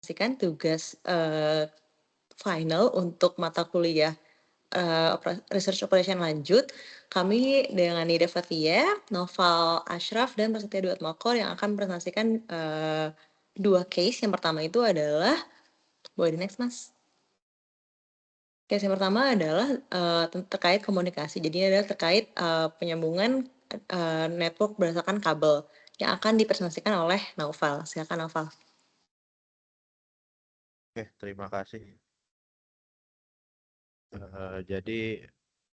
merepresentasikan tugas final untuk mata kuliah Research Operation lanjut. Kami dengan Nida Fathia, Noval Ashraf, dan Prasetya Duatmoko yang akan mempresentasikan dua case. Yang pertama itu adalah, boleh di next Mas. Case yang pertama adalah terkait komunikasi. Jadi adalah terkait penyambungan network berdasarkan kabel yang akan dipresentasikan oleh Naufal. Silakan Naufal. Oke, terima kasih. Jadi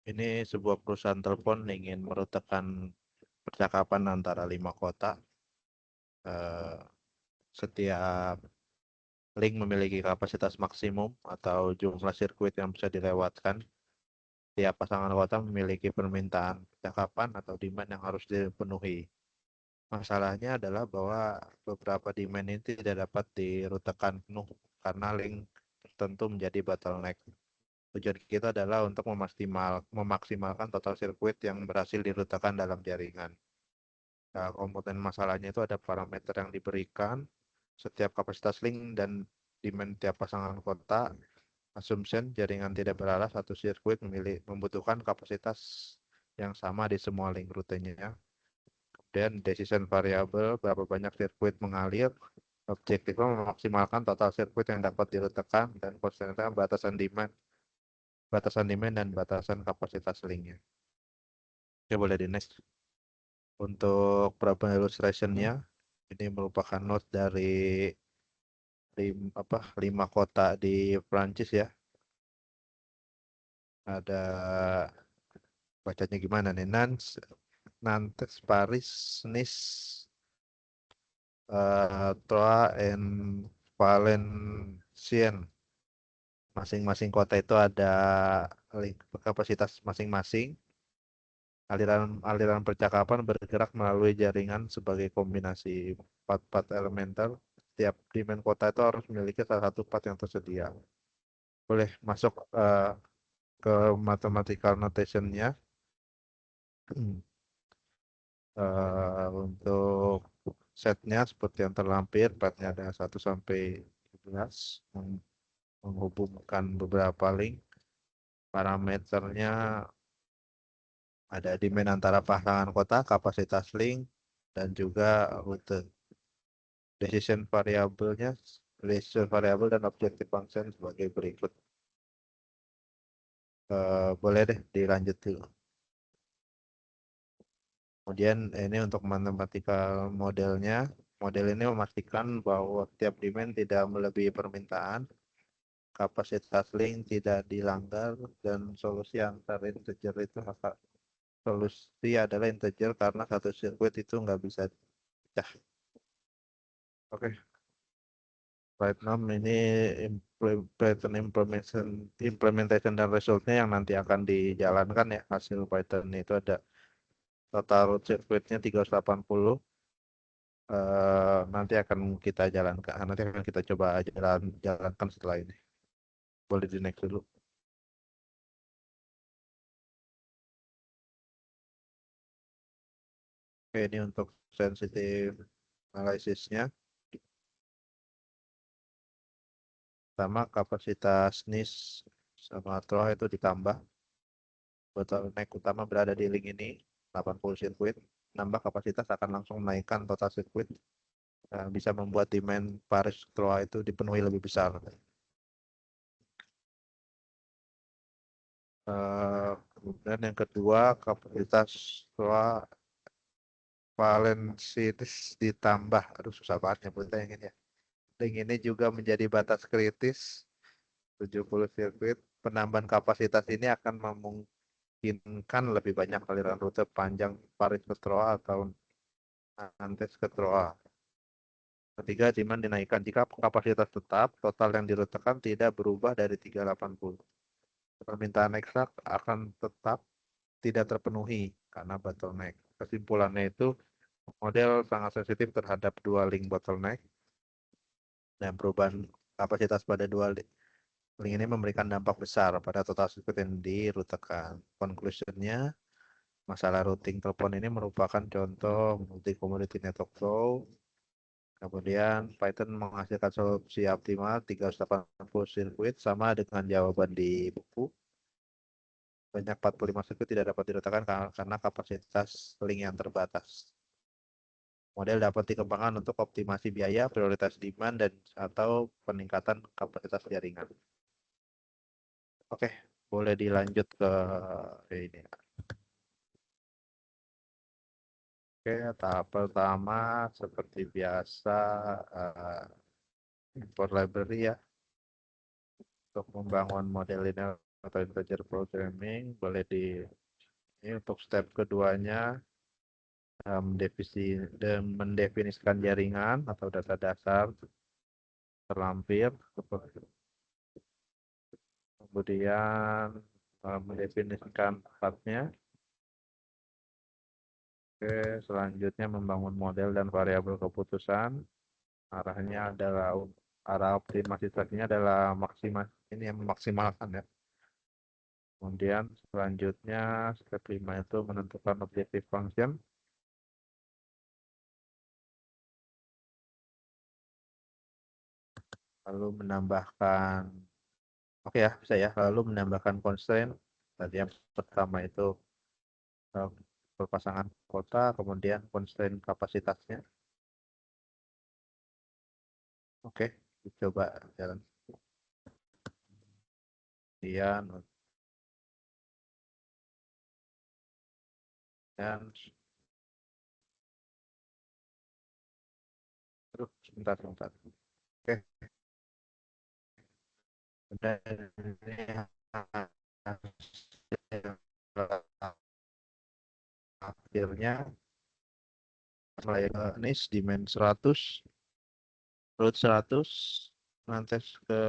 ini sebuah perusahaan telepon ingin merutakan percakapan antara 5 kota. Setiap link memiliki kapasitas maksimum atau jumlah sirkuit yang bisa dilewatkan. Tiap pasangan kota memiliki permintaan percakapan atau demand yang harus dipenuhi. Masalahnya adalah bahwa beberapa demand ini tidak dapat dirutakan penuh karena link tertentu menjadi bottleneck. Tujuan kita adalah untuk memaksimalkan total sirkuit yang berhasil dirutakan dalam jaringan. Nah, komponen masalahnya itu ada parameter yang diberikan, setiap kapasitas link dan demand tiap pasangan kota. Assumption jaringan tidak berarah, satu sirkuit membutuhkan kapasitas yang sama di semua link rutenya. Dan decision variable, berapa banyak sirkuit mengalir. Objektifnya memaksimalkan total sirkuit yang dapat dirutakan dan konsentrasi batasan demand dan batasan kapasitas linknya. Oke, boleh di next. Untuk problem illustration-nya, ini merupakan note dari 5 kota di Prancis ya. Ada bacanya gimana nih? Nantes, Paris, Nice, Troyes, and Valenciennes. Masing-masing kota itu ada kapasitas masing-masing. Aliran percakapan bergerak melalui jaringan sebagai kombinasi part elementer. Setiap demand kota itu harus memiliki salah satu part yang tersedia. Boleh masuk ke mathematical notation-nya. Untuk setnya seperti yang terlampir, partnya ada 1 sampai 11 menghubungkan beberapa link. Parameternya ada demand antara pasangan kota, kapasitas link, dan juga rute. Decision variable dan objective function sebagai berikut. Boleh deh dilanjut dulu. Kemudian ini untuk mathematical modelnya. Model ini memastikan bahwa tiap demand tidak melebihi permintaan, kapasitas link tidak dilanggar, dan solusi antar integer itu solusi adalah integer karena satu sirkuit itu nggak bisa pecah. Oke. Right now ini Python implementation dan resultnya yang nanti akan dijalankan ya. Hasil Python itu ada total root circuitnya 380. Nanti akan kita jalankan. Nanti akan kita coba jalankan setelah ini. Boleh di next dulu. Oke, ini untuk sensitive analisisnya. Pertama, kapasitas NIS sama TROA itu ditambah. Bottleneck utama berada di link ini, 80 sirkuit. Nambah kapasitas akan langsung menaikkan total sirkuit. Bisa membuat demand Paris TROA itu dipenuhi lebih besar. Kemudian yang kedua, kapasitas TROA Valenciennes ditambah. Aduh, susah banget nyebutnya yang ini ya. Link ini juga menjadi batas kritis 70 sirkuit. Penambahan kapasitas ini akan memungkinkan lebih banyak aliran rute panjang Paris ke Troa atau Nantes ke Troa. Ketiga, demand dinaikkan jika kapasitas tetap, total yang dirutekan tidak berubah dari 380. Permintaan eksak akan tetap tidak terpenuhi karena bottleneck. Kesimpulannya itu, model sangat sensitif terhadap dua link bottleneck dan perubahan kapasitas pada dua link ini memberikan dampak besar pada total sirkuit yang dirutekan. Conclusionnya, masalah routing telepon ini merupakan contoh multi-commodity network flow Kemudian Python menghasilkan solusi optimal 380 sirkuit sama dengan jawaban di buku. Banyak 45 sirkuit tidak dapat diletakkan karena kapasitas link yang terbatas. Model dapat dikembangkan untuk optimasi biaya, prioritas demand, dan atau peningkatan kapasitas jaringan. Oke, boleh dilanjut ke ini. Oke, tahap pertama seperti biasa import library ya. Untuk membangun model linear atau integer programming boleh di ini untuk step keduanya mendefinisikan jaringan atau data dasar terlampir, kemudian mendefinisikan path-nya. Oke, selanjutnya membangun model dan variabel keputusan. Arahnya adalah arah optimalisasinya adalah ini yang memaksimalkan ya. Kemudian selanjutnya step 5 itu menentukan objective function. Lalu menambahkan, oke ya bisa ya, lalu menambahkan constraint. Tadi yang pertama itu berpasangan kota, kemudian constraint kapasitasnya. Oke, coba jalan. Kemudian dan terus sebentar. Oke. Dan ini akhirnya nis dimen 100 root 100 nanti ke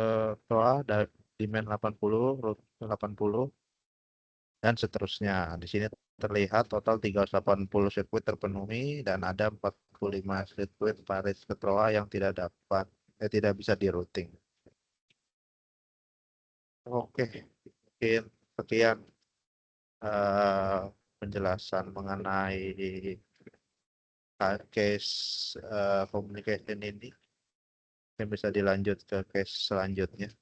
toa dari dimen 80 root 80 dan seterusnya. Di sini terlihat total 380 sirkuit terpenuhi dan ada 45 sirkuit paris ke toa yang tidak bisa di routing. Oke, mungkin sekian penjelasan mengenai case communication ini. Yang bisa dilanjut ke case selanjutnya.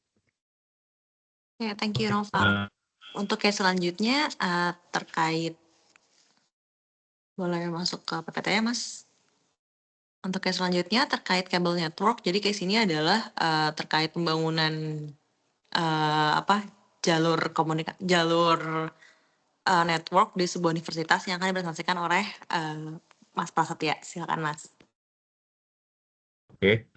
Ya, thank you Noval. Untuk case selanjutnya terkait, boleh masuk ke PPT ya Mas. Untuk case selanjutnya terkait kabel network. Jadi case ini adalah terkait pembangunan jalur network di sebuah universitas yang akan dipresentasikan oleh Mas Prasetya. Silakan Mas. Oke,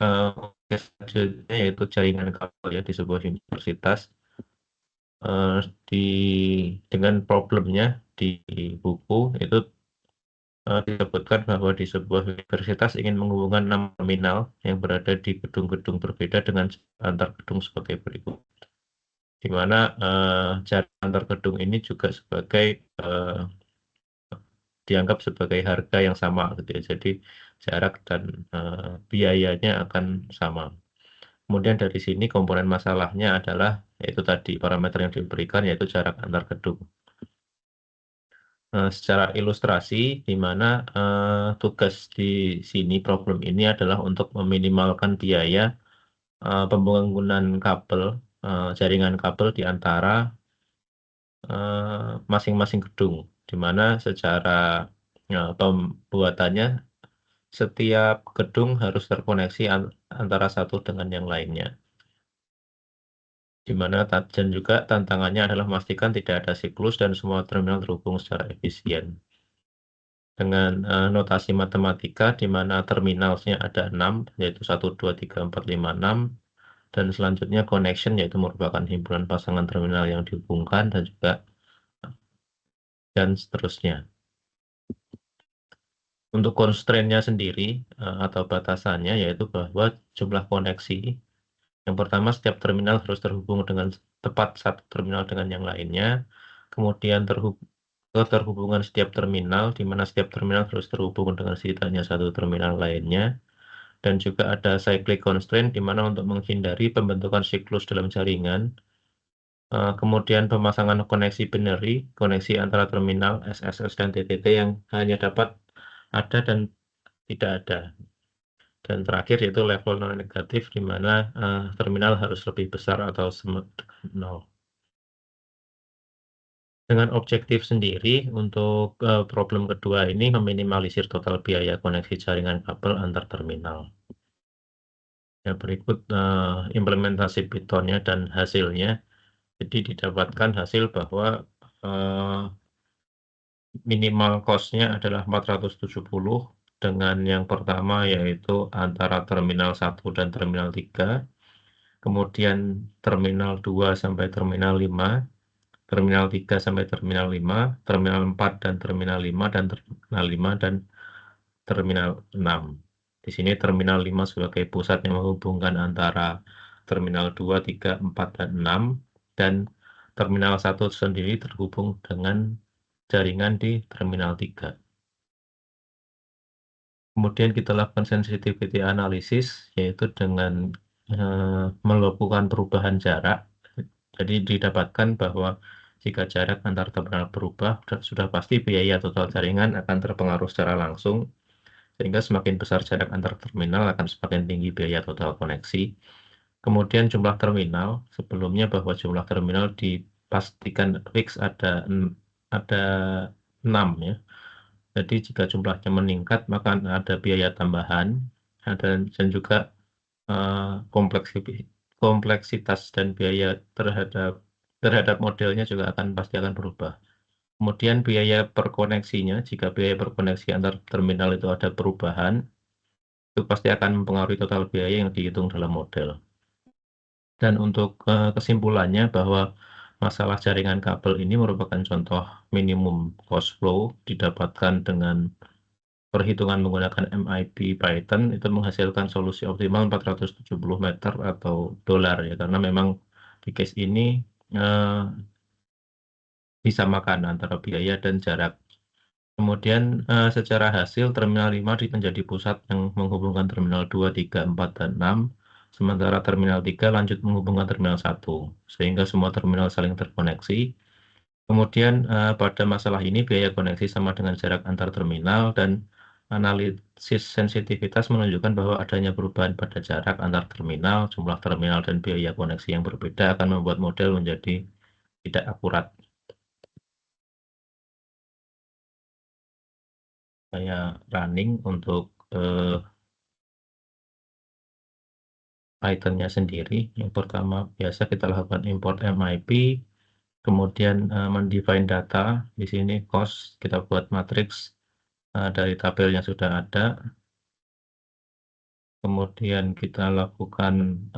selanjutnya yaitu jaringan kabel ya di sebuah universitas. Dengan problemnya di buku itu disebutkan bahwa di sebuah universitas ingin menghubungkan 6 terminal yang berada di gedung-gedung berbeda dengan antar gedung sebagai berikut. Di mana jarak antar gedung ini juga sebagai dianggap sebagai harga yang sama gitu ya. Jadi jarak dan biayanya akan sama. Kemudian dari sini komponen masalahnya adalah yaitu tadi parameter yang diberikan yaitu jarak antar gedung. Secara ilustrasi di mana tugas di sini problem ini adalah untuk meminimalkan biaya pembangunan kabel jaringan kabel di antara masing-masing gedung, di mana secara pembuatannya setiap gedung harus terkoneksi antara satu dengan yang lainnya. Di mana dan juga tantangannya adalah memastikan tidak ada siklus dan semua terminal terhubung secara efisien. Dengan notasi matematika di mana terminalnya ada 6, yaitu 1, 2, 3, 4, 5, 6, dan selanjutnya connection yaitu merupakan himpunan pasangan terminal yang dihubungkan dan seterusnya. Untuk constraint-nya sendiri atau batasannya yaitu bahwa jumlah koneksi yang pertama setiap terminal harus terhubung dengan tepat satu terminal dengan yang lainnya. Kemudian keterhubungan setiap terminal di mana setiap terminal harus terhubung dengan setidaknya satu terminal lainnya. Dan juga ada cyclic constraint di mana untuk menghindari pembentukan siklus dalam jaringan. Kemudian pemasangan koneksi binary, koneksi antara terminal SSS dan TTT yang hanya dapat ada dan tidak ada. Dan terakhir yaitu level non negatif di mana terminal harus lebih besar atau sama dengan 0. Dengan objektif sendiri untuk problem kedua ini meminimalisir total biaya koneksi jaringan kabel antar terminal. Ya, berikut implementasi Python-nya dan hasilnya. Jadi didapatkan hasil bahwa minimal cost-nya adalah 470 dengan yang pertama yaitu antara terminal 1 dan terminal 3, kemudian terminal 2 sampai terminal 5, terminal 3 sampai terminal 5, terminal 4 dan terminal 5, dan terminal 5 dan terminal 6. Di sini terminal 5 sebagai pusat yang menghubungkan antara terminal 2, 3, 4, dan 6, dan terminal 1 sendiri terhubung dengan jaringan di terminal 3. Kemudian kita lakukan sensitivity analysis, yaitu dengan melakukan perubahan jarak. Jadi didapatkan bahwa jika jarak antar terminal berubah, sudah pasti biaya total jaringan akan terpengaruh secara langsung, sehingga semakin besar jarak antar terminal akan semakin tinggi biaya total koneksi. Kemudian jumlah terminal, sebelumnya bahwa jumlah terminal dipastikan fix ada 6 ya. Jadi jika jumlahnya meningkat maka ada biaya tambahan dan juga kompleksitas dan biaya terhadap modelnya juga pasti akan berubah. Kemudian biaya per koneksinya, jika biaya per koneksi antar terminal itu ada perubahan, itu pasti akan mempengaruhi total biaya yang dihitung dalam model. Dan untuk kesimpulannya bahwa masalah jaringan kabel ini merupakan contoh minimum cost flow didapatkan dengan perhitungan menggunakan MIP Python itu menghasilkan solusi optimal 470 meter atau dolar ya, karena memang di case ini disamakan antara biaya dan jarak. Kemudian secara hasil terminal 5 menjadi pusat yang menghubungkan terminal 2, 3, 4, dan 6, sementara terminal 3 lanjut menghubungkan terminal 1, sehingga semua terminal saling terkoneksi. Kemudian pada masalah ini biaya koneksi sama dengan jarak antar terminal, dan analisis sensitivitas menunjukkan bahwa adanya perubahan pada jarak antar terminal, jumlah terminal, dan biaya koneksi yang berbeda akan membuat model menjadi tidak akurat. Saya running untuk Python-nya sendiri. Yang pertama biasa kita lakukan import MIP, kemudian mendefine data. Di sini cost kita buat matriks dari tabel yang sudah ada. Kemudian kita lakukan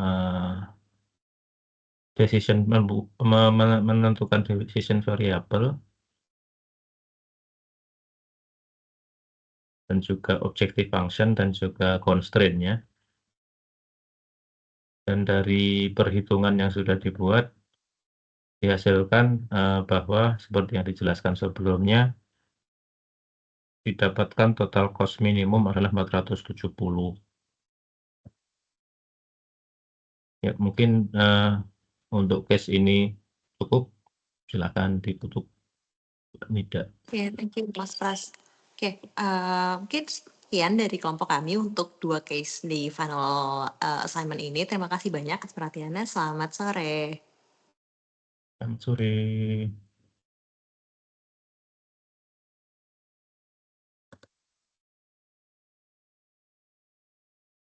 menentukan decision variable dan juga objective function dan juga constraint-nya. Dan dari perhitungan yang sudah dibuat dihasilkan bahwa seperti yang dijelaskan sebelumnya, didapatkan total cost minimum adalah 470. Ya, mungkin untuk case ini cukup. Silakan ditutup, Nida. Oke, thank you Mas Pras. Oke, mungkin sekian dari kelompok kami untuk 2 case di final assignment ini. Terima kasih banyak atas perhatiannya. Selamat sore. Selamat sore.